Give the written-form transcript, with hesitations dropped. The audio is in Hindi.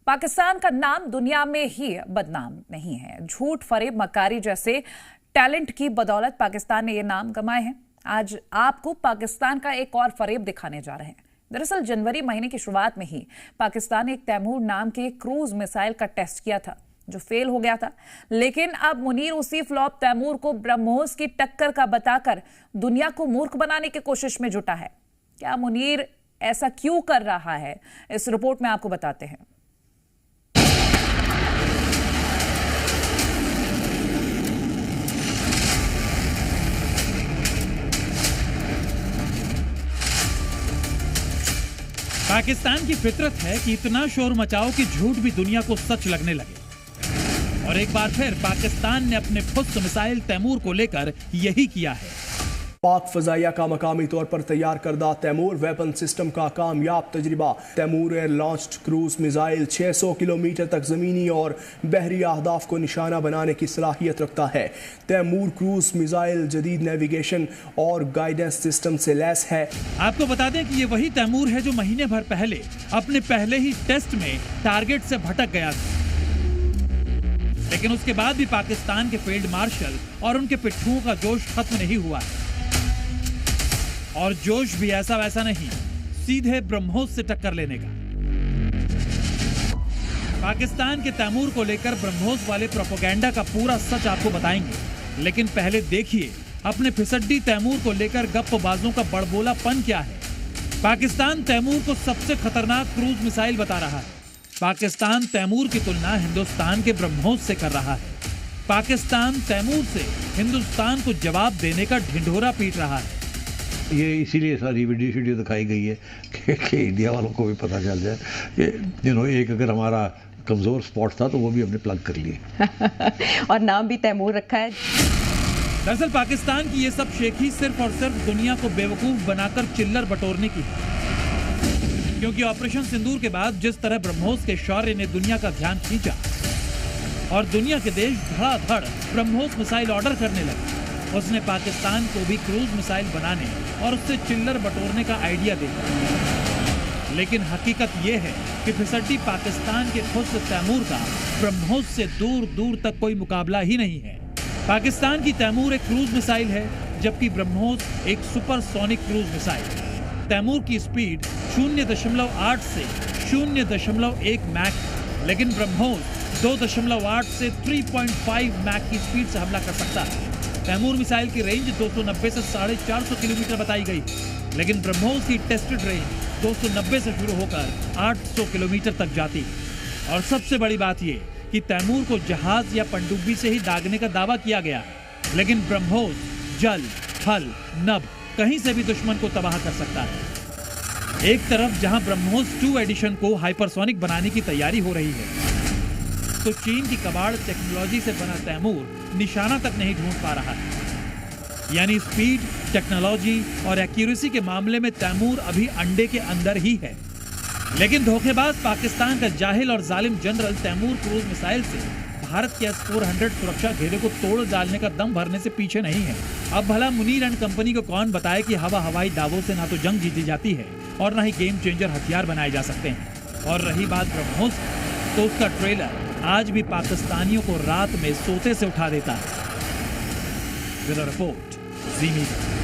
पाकिस्तान का नाम दुनिया में ही बदनाम नहीं है। झूठ, फरेब, मक्कारी जैसे टैलेंट की बदौलत पाकिस्तान ने ये नाम कमाए हैं। आज आपको पाकिस्तान का एक और फरेब दिखाने जा रहे हैं। दरअसल जनवरी महीने की शुरुआत में ही पाकिस्तान ने एक तैमूर नाम के क्रूज मिसाइल का टेस्ट किया था, जो फेल हो गया था। लेकिन अब मुनीर उसी फ्लॉप तैमूर को ब्रह्मोस की टक्कर का बताकर दुनिया को मूर्ख बनाने की कोशिश में जुटा है। क्या मुनीर ऐसा क्यों कर रहा है, इस रिपोर्ट में आपको बताते हैं। पाकिस्तान की फितरत है कि इतना शोर मचाओ कि झूठ भी दुनिया को सच लगने लगे। और एक बार फिर पाकिस्तान ने अपने फुस्त मिसाइल तैमूर को लेकर यही किया है। पाक फजाइया का मकामी तौर पर तैयार करदा तैमूर वेपन सिस्टम का कामयाब तजर्बा। Taimur air launched cruise missile 600 kilometre तक जमीनी और बहरी अहदाफ को निशाना बनाने की सलाहियत रखता है। तैमूर क्रूज मिसाइल जदीद नेविगेशन और गाइडेंस सिस्टम से लैस है। आपको बता दें कि ये वही तैमूर है जो महीने भर पहले अपने पहले ही टेस्ट में टारगेट से भटक गया था। लेकिन उसके बाद भी पाकिस्तान के फील्ड मार्शल और उनके पिट्ठुओं का जोश खत्म नहीं हुआ है। और जोश भी ऐसा वैसा नहीं, सीधे ब्रह्मोस से टक्कर लेने का। पाकिस्तान के तैमूर को लेकर ब्रह्मोस वाले प्रोपेगेंडा का पूरा सच आपको बताएंगे। लेकिन पहले देखिए अपने फिसड्डी तैमूर को लेकर गप्पबाजों का बड़बोलापन क्या है। पाकिस्तान तैमूर को सबसे खतरनाक क्रूज मिसाइल बता रहा है। पाकिस्तान तैमूर की तुलना हिंदुस्तान के ब्रह्मोस से कर रहा है। पाकिस्तान तैमूर से हिंदुस्तान को जवाब देने का ढिंढोरा पीट रहा है। ये इसीलिए सारी वीडियो दिखाई गई है कि इंडिया वालों को भी पता चल जाए कि एक अगर हमारा कमजोर स्पॉट था तो वो भी हमने प्लग कर लिए। और नाम भी तैमूर रखा है। दरअसल पाकिस्तान की ये सब शेखी सिर्फ और सिर्फ दुनिया को बेवकूफ बनाकर चिल्लर बटोरने की है। क्योंकि ऑपरेशन सिंदूर के बाद जिस तरह ब्रह्मोस के शौर्य ने दुनिया का ध्यान खींचा और दुनिया के देश धड़ाधड़ ब्रह्मोस मिसाइल ऑर्डर करने लगे, उसने पाकिस्तान को भी क्रूज मिसाइल बनाने और उससे चिल्लर बटोरने का आइडिया दिया। लेकिन हकीकत यह है कि फिसड्डी पाकिस्तान के खुद तैमूर का ब्रह्मोस से दूर दूर तक कोई मुकाबला ही नहीं है। पाकिस्तान की तैमूर एक क्रूज मिसाइल है, जबकि ब्रह्मोस एक सुपरसोनिक क्रूज मिसाइल। तैमूर की स्पीड 0.8 से 0.1 मैक, लेकिन ब्रह्मोस 2.8 से 3.5 मैक की स्पीड से हमला कर सकता है। तैमूर मिसाइल की रेंज 290 से 450 किलोमीटर बताई गई, लेकिन ब्रह्मोस की टेस्टेड रेंज 290 से शुरू होकर 800 किलोमीटर तक जाती है। और सबसे बड़ी बात यह कि तैमूर को जहाज या पनडुब्बी से ही दागने का दावा किया गया, लेकिन ब्रह्मोस जल, थल, नभ कहीं से भी दुश्मन को तबाह कर सकता है। एक तरफ जहां ब्रह्मोस 2 एडिशन को हाइपरसोनिक बनाने की तैयारी हो रही है, तो चीन की कबाड़ टेक्नोलॉजी से बना तैमूर निशाना तक नहीं ढूंढ पा रहा है। यानी स्पीड, टेक्नोलॉजी और एक्यूरेसी के मामले में तैमूर अभी अंडे के अंदर ही है। लेकिन धोखेबाज पाकिस्तान का जाहिल और जालिम जनरल तैमूर क्रूज मिसाइल से भारत के S-400 सुरक्षा घेरे को तोड़ डालने का दम भरने से पीछे नहीं है। अब भला मुनीर एंड कंपनी को कौन बताए कि हवाई दावों से ना तो जंग जीती जाती है और ना ही गेम चेंजर हथियार बनाए जा सकते हैं। और रही बात ब्रह्मोस, तो उसका ट्रेलर आज भी पाकिस्तानियों को रात में सोते से उठा देता है। ब्यूरो रिपोर्ट, ज़ी मीडिया।